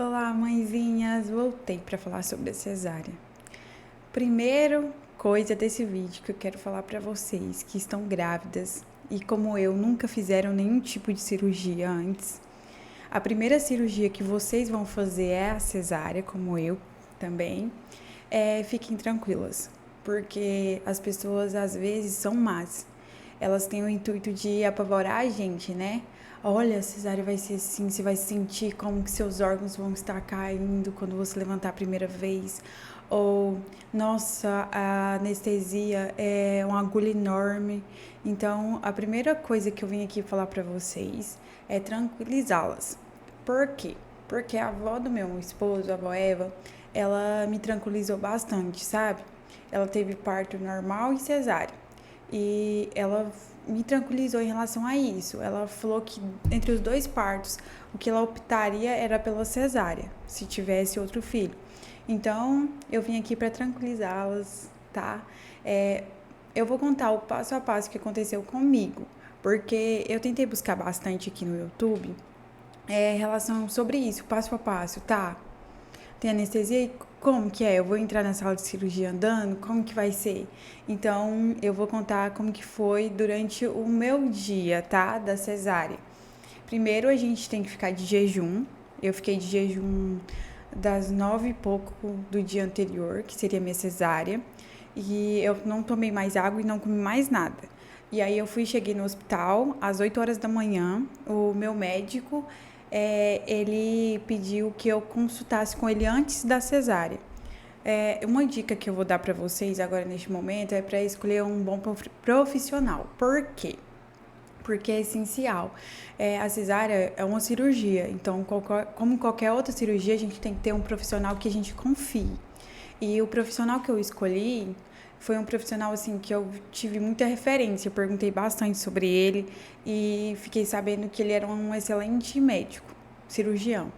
Olá, mãezinhas! Voltei para falar sobre a cesárea. Primeiro coisa desse vídeo que eu quero falar para vocês que estão grávidas e como eu nunca fizeram nenhum tipo de cirurgia antes. A primeira cirurgia que vocês vão fazer é a cesárea, como eu também. Fiquem tranquilas, porque as pessoas às vezes são más. Elas têm o intuito de apavorar a gente, né? Olha, a cesárea vai ser assim, você vai sentir como que seus órgãos vão estar caindo quando você levantar a primeira vez. Ou, nossa, a anestesia é uma agulha enorme. Então, a primeira coisa que eu vim aqui falar pra vocês é tranquilizá-las. Por quê? Porque a avó do meu esposo, a avó Eva, ela me tranquilizou bastante, sabe? Ela teve parto normal e cesárea. E ela me tranquilizou em relação a isso. Ela falou que entre os dois partos, o que ela optaria era pela cesárea, se tivesse outro filho. Então, eu vim aqui para tranquilizá-las, tá? Eu vou contar o passo a passo que aconteceu comigo, porque eu tentei buscar bastante aqui no YouTube relação sobre isso, passo a passo, tá? Tem anestesia e como que é? Eu vou entrar na sala de cirurgia andando? Como que vai ser? Então, eu vou contar como que foi durante o meu dia, tá? Da cesárea. Primeiro, a gente tem que ficar de jejum. Eu fiquei de jejum das 9 e pouco do dia anterior, que seria minha cesárea. E eu não tomei mais água e não comi mais nada. E aí eu cheguei no hospital às 8 horas da manhã. O meu médico, ele pediu que eu consultasse com ele antes da cesárea. Uma dica que eu vou dar para vocês agora neste momento é para escolher um bom profissional. Por quê? Porque é essencial. A cesárea é uma cirurgia, então, como qualquer outra cirurgia, a gente tem que ter um profissional que a gente confie. E o profissional que eu escolhi foi um profissional assim que eu tive muita referência, eu perguntei bastante sobre ele e fiquei sabendo que ele era um excelente médico, cirurgião.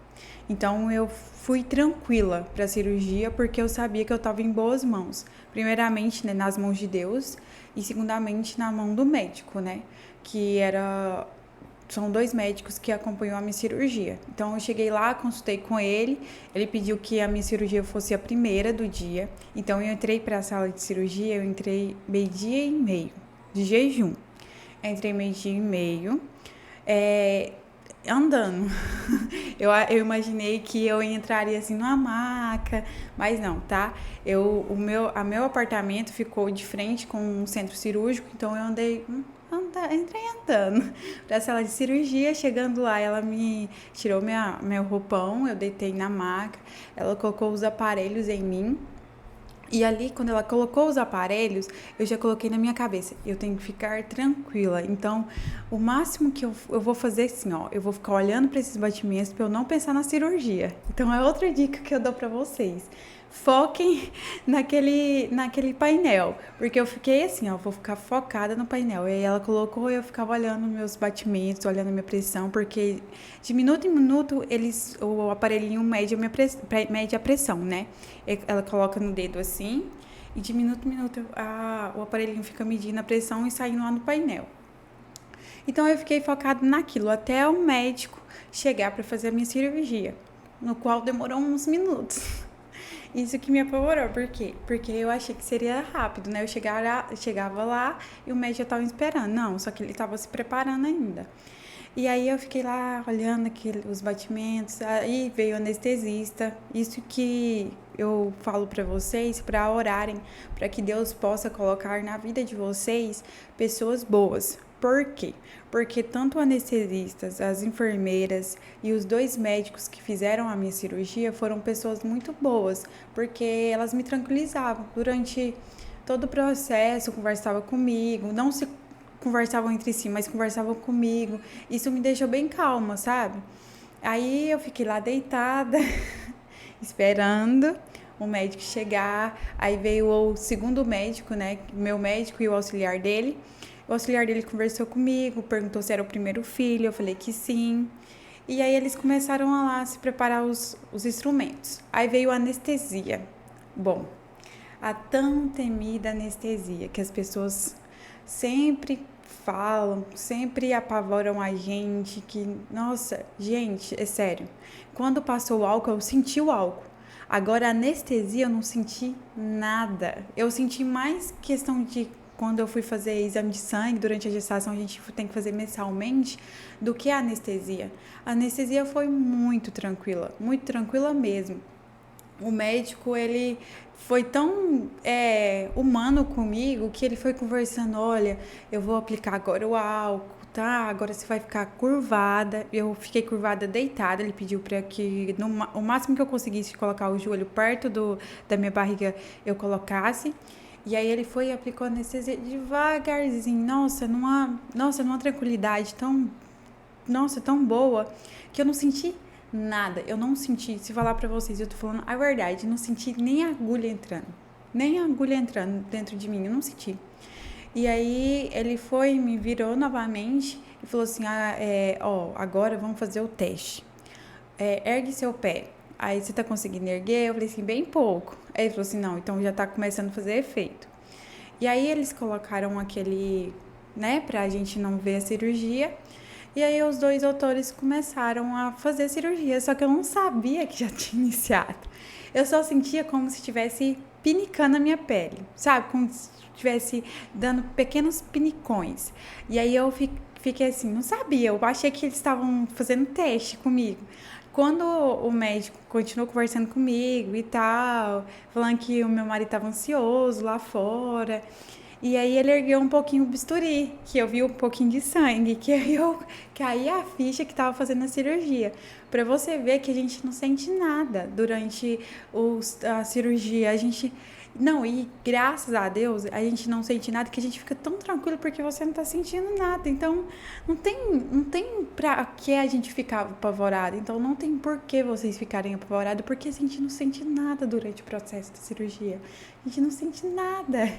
Então eu fui tranquila para a cirurgia porque eu sabia que eu estava em boas mãos. Primeiramente, né, nas mãos de Deus e segundamente na mão do médico, né, que era são 2 médicos que acompanham a minha cirurgia. Então eu cheguei lá, consultei com ele, ele pediu que a minha cirurgia fosse a primeira do dia. Então eu entrei para a sala de cirurgia, eu entrei meio-dia e meio, de jejum. Eu entrei meio-dia e meio, andando. Eu imaginei que eu entraria assim numa maca, mas não, tá? Meu apartamento ficou de frente com um centro cirúrgico, então eu entrei andando pra sala de cirurgia. Chegando lá, ela me tirou meu roupão, eu deitei na maca, ela colocou os aparelhos em mim. E ali, quando ela colocou os aparelhos, eu já coloquei na minha cabeça, eu tenho que ficar tranquila. Então, o máximo que eu vou fazer assim, ó, eu vou ficar olhando para esses batimentos para eu não pensar na cirurgia. Então, é outra dica que eu dou para vocês. Foquem naquele painel, porque eu fiquei assim, ó, vou ficar focada no painel. E aí ela colocou e eu ficava olhando meus batimentos, olhando a minha pressão, porque de minuto em minuto o aparelhinho mede a pressão, né? Ela coloca no dedo assim e de minuto em minuto o aparelhinho fica medindo a pressão e saindo lá no painel. Então eu fiquei focada naquilo até o médico chegar para fazer a minha cirurgia, no qual demorou uns minutos. Isso que me apavorou, por quê? Porque eu achei que seria rápido, né? Eu chegava lá e o médico já estava esperando. Não, só que ele estava se preparando ainda. E aí eu fiquei lá olhando os batimentos, aí veio o anestesista. Isso que eu falo para vocês, para orarem, para que Deus possa colocar na vida de vocês pessoas boas. Por quê? Porque tanto anestesistas, as enfermeiras e os 2 médicos que fizeram a minha cirurgia foram pessoas muito boas, porque elas me tranquilizavam durante todo o processo, conversavam comigo, não se conversavam entre si, mas conversavam comigo. Isso me deixou bem calma, sabe? Aí eu fiquei lá deitada, esperando o médico chegar. Aí veio o segundo médico, né? Meu médico e o auxiliar dele. O auxiliar dele conversou comigo, perguntou se era o primeiro filho. Eu falei que sim. E aí eles começaram a lá se preparar os instrumentos. Aí veio a anestesia. Bom, a tão temida anestesia que as pessoas sempre falam, sempre apavoram a gente, que, nossa, gente, é sério. Quando passou o álcool, eu senti o álcool. Agora, a anestesia, eu não senti nada. Eu senti mais questão de quando eu fui fazer exame de sangue durante a gestação, a gente tem que fazer mensalmente, do que a anestesia. A anestesia foi muito tranquila mesmo. O médico, ele foi tão humano comigo que ele foi conversando, olha, eu vou aplicar agora o álcool, tá? Agora você vai ficar curvada. Eu fiquei curvada deitada, ele pediu para que o máximo que eu conseguisse colocar o joelho perto da minha barriga eu colocasse. E aí ele foi e aplicou a anestesia devagarzinho, numa tranquilidade tão boa, que eu não senti nada. Eu não senti, se falar pra vocês, eu tô falando a verdade, não senti nem agulha entrando. Nem agulha entrando dentro de mim, eu não senti. E aí ele foi, me virou novamente e falou assim, agora vamos fazer o teste. Ergue seu pé. Aí você tá conseguindo erguer? Eu falei assim, bem pouco. Aí ele falou assim, não, então já tá começando a fazer efeito. E aí eles colocaram aquele, né, pra gente não ver a cirurgia. E aí os dois doutores começaram a fazer a cirurgia, só que eu não sabia que já tinha iniciado. Eu só sentia como se estivesse pinicando a minha pele, sabe? Como se estivesse dando pequenos pinicões. E aí eu fiquei assim, não sabia, eu achei que eles estavam fazendo teste comigo. Quando o médico continuou conversando comigo e tal, falando que o meu marido estava ansioso lá fora, e aí ele ergueu um pouquinho o bisturi, que eu vi um pouquinho de sangue, que eu caí a ficha que estava fazendo a cirurgia. Para você ver que a gente não sente nada durante a cirurgia. A gente. Não, e graças a Deus a gente não sente nada, que a gente fica tão tranquilo porque você não tá sentindo nada. Então não tem pra que a gente ficar apavorado. Então não tem por que vocês ficarem apavorados, porque a gente não sente nada durante o processo da cirurgia. A gente não sente nada.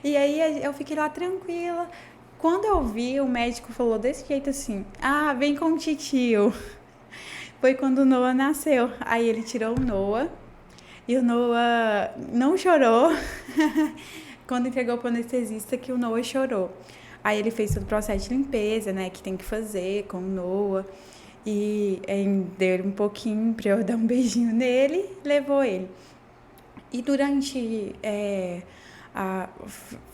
E aí eu fiquei lá tranquila. Quando eu vi, o médico falou desse jeito assim: ah, vem com o titio. Foi quando o Noah nasceu. Aí ele tirou o Noah. E o Noah não chorou. Quando entregou para o anestesista, que o Noah chorou. Aí ele fez todo o processo de limpeza, né, que tem que fazer com o Noah. E deu um pouquinho para eu dar um beijinho nele, levou ele. E durante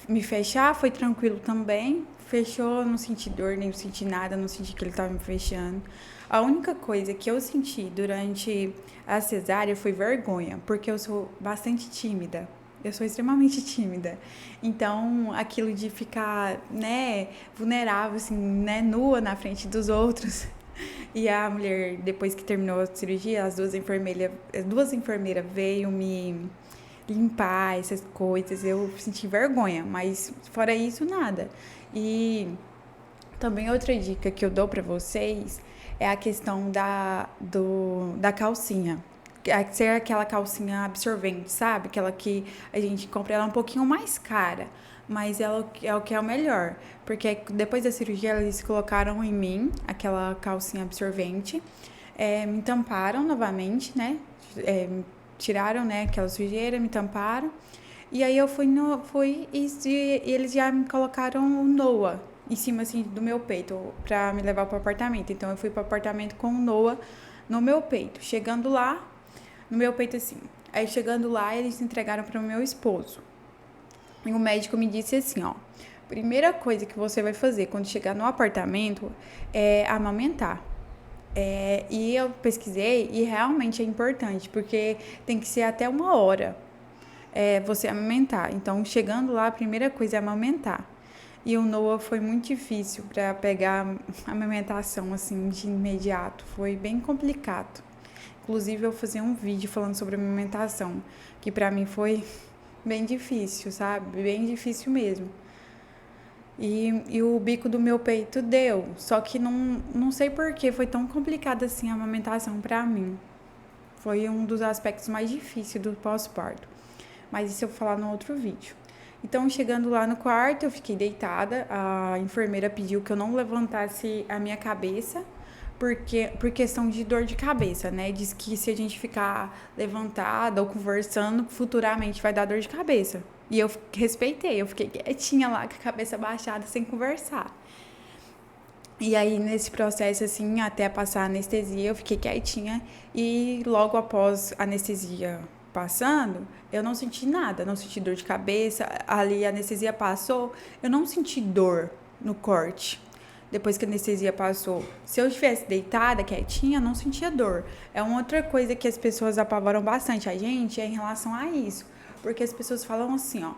me fechar, foi tranquilo também. Fechou, não senti dor, nem senti nada, não senti que ele estava me fechando. A única coisa que eu senti durante a cesárea foi vergonha, porque eu sou bastante tímida. Eu sou extremamente tímida. Então, aquilo de ficar, né, vulnerável, assim, né, nua na frente dos outros. E a mulher, depois que terminou a cirurgia, as duas enfermeiras veio me limpar essas coisas. Eu senti vergonha, mas fora isso, nada. E também outra dica que eu dou pra vocês é a questão da calcinha. Ser aquela calcinha absorvente, sabe? Aquela que a gente compra, ela é um pouquinho mais cara, mas ela é o que é o melhor. Porque depois da cirurgia, eles colocaram em mim aquela calcinha absorvente, me tamparam novamente, né? Tiraram, né, aquela sujeira, me tamparam. E aí eu fui e eles já me colocaram o Noah em cima, assim, do meu peito, pra me levar pro apartamento. Então, eu fui pro apartamento com o Noah no meu peito. Chegando lá, no meu peito, assim. Aí, chegando lá, eles entregaram pro meu esposo. E o médico me disse assim, ó: primeira coisa que você vai fazer quando chegar no apartamento é amamentar. E eu pesquisei e realmente é importante, porque tem que ser até 1 hora você amamentar. Então, chegando lá, a primeira coisa é amamentar. E o Noah foi muito difícil para pegar a amamentação, assim, de imediato. Foi bem complicado. Inclusive, eu fazia um vídeo falando sobre amamentação, que para mim foi bem difícil, sabe? Bem difícil mesmo. E o bico do meu peito deu. Só que não sei por que foi tão complicada assim a amamentação para mim. Foi um dos aspectos mais difíceis do pós-parto. Mas isso eu vou falar no outro vídeo. Então, chegando lá no quarto, eu fiquei deitada. A enfermeira pediu que eu não levantasse a minha cabeça, por questão de dor de cabeça, né? Diz que se a gente ficar levantada ou conversando, futuramente vai dar dor de cabeça. E eu respeitei, eu fiquei quietinha lá com a cabeça baixada, sem conversar. E aí, nesse processo, assim, até passar a anestesia, eu fiquei quietinha. E logo após a anestesia passando, eu não senti nada, não senti dor de cabeça. Ali a anestesia passou, eu não senti dor no corte. Depois que a anestesia passou, se eu estivesse deitada, quietinha, eu não sentia dor. É uma outra coisa que as pessoas apavoram bastante a gente é em relação a isso. Porque as pessoas falam assim, ó,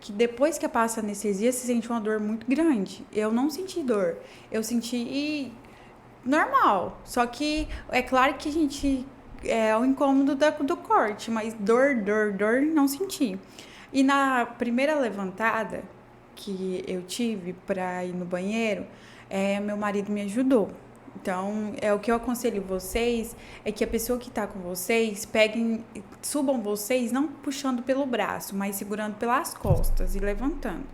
que depois que passa a anestesia, se sente uma dor muito grande. Eu não senti dor. Eu senti normal. Só que é claro que a gente é o incômodo do corte, mas dor, não senti. E na primeira levantada que eu tive para ir no banheiro, meu marido me ajudou. Então, o que eu aconselho vocês é que a pessoa que está com vocês peguem, subam vocês não puxando pelo braço, mas segurando pelas costas e levantando.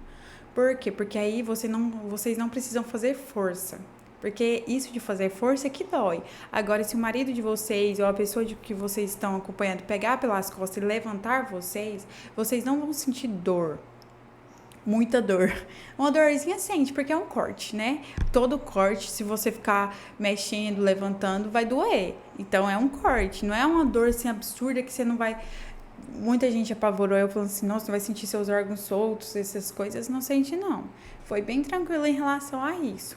Por quê? Porque aí vocês não precisam fazer força. Porque isso de fazer força é que dói. Agora, se o marido de vocês ou a pessoa que vocês estão acompanhando pegar pelas costas e levantar vocês não vão sentir dor. Muita dor. Uma dorzinha sente, porque é um corte, né? Todo corte, se você ficar mexendo, levantando, vai doer. Então, é um corte. Não é uma dor assim absurda que você não vai... Muita gente apavorou eu falando assim, nossa, você vai sentir seus órgãos soltos, essas coisas. Não sente, não. Foi bem tranquilo em relação a isso.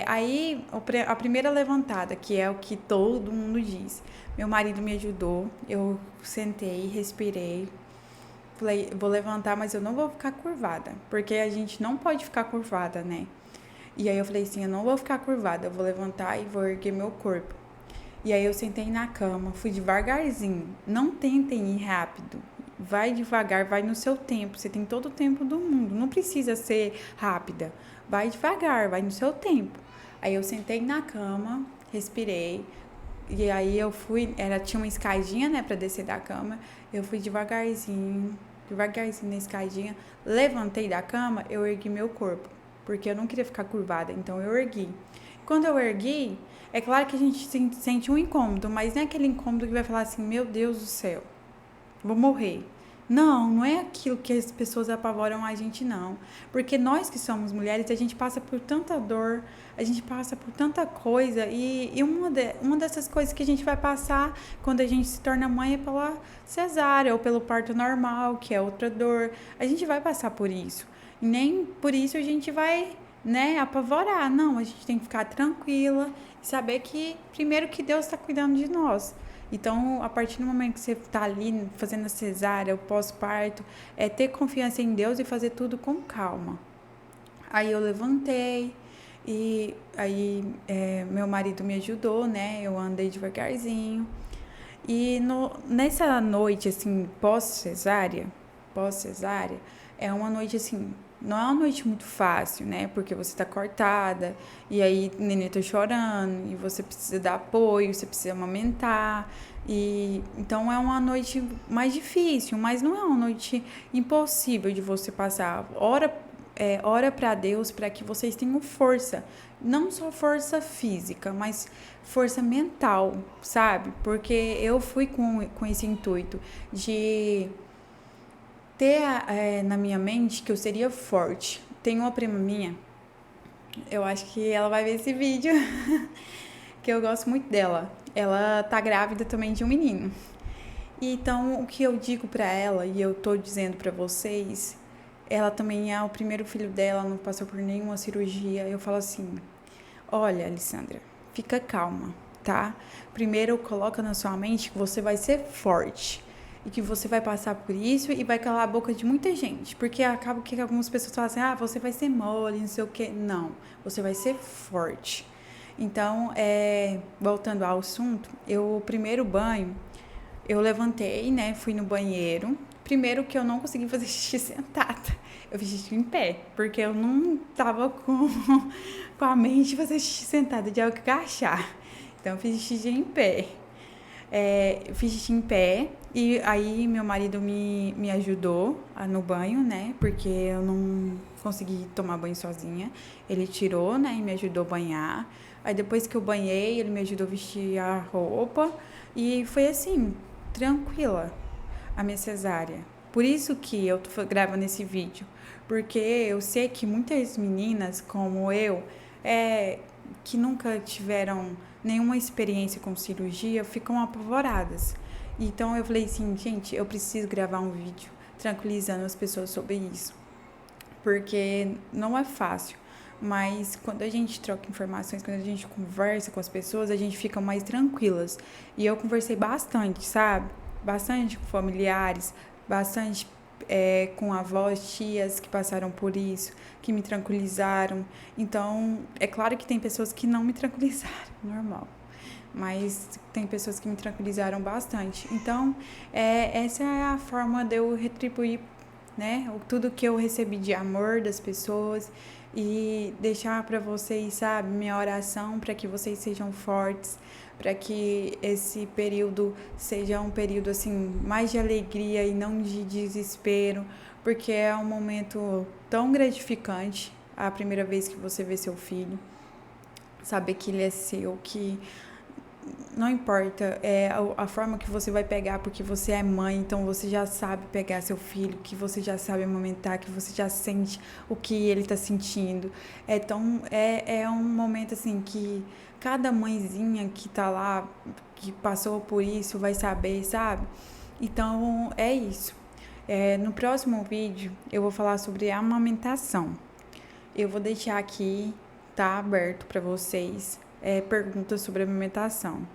Aí, a primeira levantada, que é o que todo mundo diz. Meu marido me ajudou. Eu sentei, respirei. Falei, vou levantar, mas eu não vou ficar curvada, porque a gente não pode ficar curvada, né? E aí eu falei assim, eu não vou ficar curvada, eu vou levantar e vou erguer meu corpo. E aí eu sentei na cama, fui devagarzinho, não tentem ir rápido, vai devagar, vai no seu tempo, você tem todo o tempo do mundo, não precisa ser rápida, vai devagar, vai no seu tempo. Aí eu sentei na cama, respirei, e aí eu fui, tinha uma escadinha, né, pra descer da cama, eu fui devagarzinho na escadinha, levantei da cama, eu ergui meu corpo, porque eu não queria ficar curvada, então eu ergui. Quando eu ergui, é claro que a gente sente um incômodo, mas não é aquele incômodo que vai falar assim, meu Deus do céu, vou morrer. Não é aquilo que as pessoas apavoram a gente, não. Porque nós que somos mulheres, a gente passa por tanta dor, a gente passa por tanta coisa. E uma dessas coisas que a gente vai passar quando a gente se torna mãe é pela cesárea ou pelo parto normal, que é outra dor. A gente vai passar por isso. E nem por isso a gente vai, né, apavorar. Não, a gente tem que ficar tranquila e saber que, primeiro, que Deus está cuidando de nós. Então, a partir do momento que você está ali fazendo a cesárea, o pós-parto, é ter confiança em Deus e fazer tudo com calma. Aí eu levantei e aí meu marido me ajudou, né? Eu andei devagarzinho. E nessa noite, assim, pós-cesárea, é uma noite, assim, não é uma noite muito fácil, né? Porque você tá cortada, e aí o neném tá chorando, e você precisa dar apoio, você precisa amamentar. E então é uma noite mais difícil, mas não é uma noite impossível de você passar. Ora para Deus para que vocês tenham força, não só força física, mas força mental, sabe? Porque eu fui com esse intuito de ter na minha mente que eu seria forte. Tem uma prima minha, eu acho que ela vai ver esse vídeo, que eu gosto muito dela. Ela tá grávida também de um menino. Então, o que eu digo pra ela, e eu tô dizendo pra vocês, ela também é o primeiro filho dela, não passou por nenhuma cirurgia. Eu falo assim, olha, Alessandra, fica calma, tá? Primeiro, coloca na sua mente que você vai ser forte. E que você vai passar por isso e vai calar a boca de muita gente. Porque acaba que algumas pessoas falam assim, você vai ser mole, não sei o quê. Não, você vai ser forte. Então, voltando ao assunto, o primeiro banho, eu levantei, né, fui no banheiro. Primeiro que eu não consegui fazer xixi sentada. Eu fiz xixi em pé, porque eu não tava com a mente de fazer xixi sentada, de agachar. Então, eu fiz xixi em pé. Fiz xixi em pé e aí meu marido me ajudou no banho, né? Porque eu não consegui tomar banho sozinha. Ele tirou, né? E me ajudou a banhar. Aí depois que eu banhei, ele me ajudou a vestir a roupa e foi assim, tranquila a minha cesárea. Por isso que eu tô gravando esse vídeo, porque eu sei que muitas meninas como eu, que nunca tiveram nenhuma experiência com cirurgia, ficam apavoradas. Então eu falei assim, gente, eu preciso gravar um vídeo tranquilizando as pessoas sobre isso, porque não é fácil. Mas quando a gente troca informações, quando a gente conversa com as pessoas, a gente fica mais tranquilas. E eu conversei bastante, sabe? Bastante com familiares, bastante com avós, tias que passaram por isso, que me tranquilizaram. Então, é claro que tem pessoas que não me tranquilizaram, normal. Mas tem pessoas que me tranquilizaram bastante. Então, essa é a forma de eu retribuir, né, tudo que eu recebi de amor das pessoas e deixar para vocês, sabe, minha oração para que vocês sejam fortes, para que esse período seja um período assim mais de alegria e não de desespero, porque é um momento tão gratificante a primeira vez que você vê seu filho, saber que ele é seu, que não importa a forma que você vai pegar, porque você é mãe, então você já sabe pegar seu filho, que você já sabe amamentar, que você já sente o que ele tá sentindo. É um momento assim que cada mãezinha que tá lá, que passou por isso, vai saber, sabe? Então é isso. No próximo vídeo eu vou falar sobre a amamentação. Eu vou deixar aqui, tá aberto para vocês, perguntas sobre a amamentação.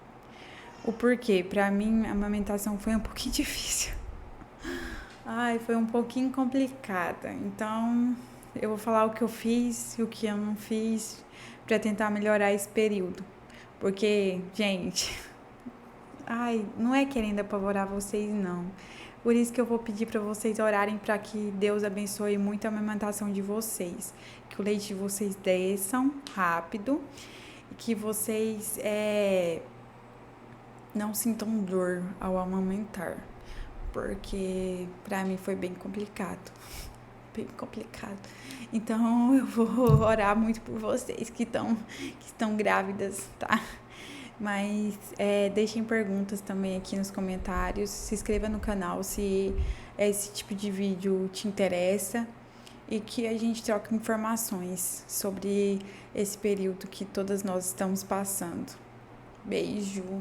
O porquê? Pra mim, a amamentação foi um pouquinho difícil. Ai, foi um pouquinho complicada. Então, eu vou falar o que eu fiz e o que eu não fiz pra tentar melhorar esse período. Porque, gente, ai, não é querendo apavorar vocês, não. Por isso que eu vou pedir para vocês orarem para que Deus abençoe muito a amamentação de vocês. Que o leite de vocês desçam rápido. E que vocês não sintam dor ao amamentar, porque pra mim foi bem complicado, bem complicado. Então eu vou orar muito por vocês que estão grávidas, tá? Mas deixem perguntas também aqui nos comentários, se inscreva no canal se esse tipo de vídeo te interessa e que a gente troque informações sobre esse período que todas nós estamos passando. Beijo!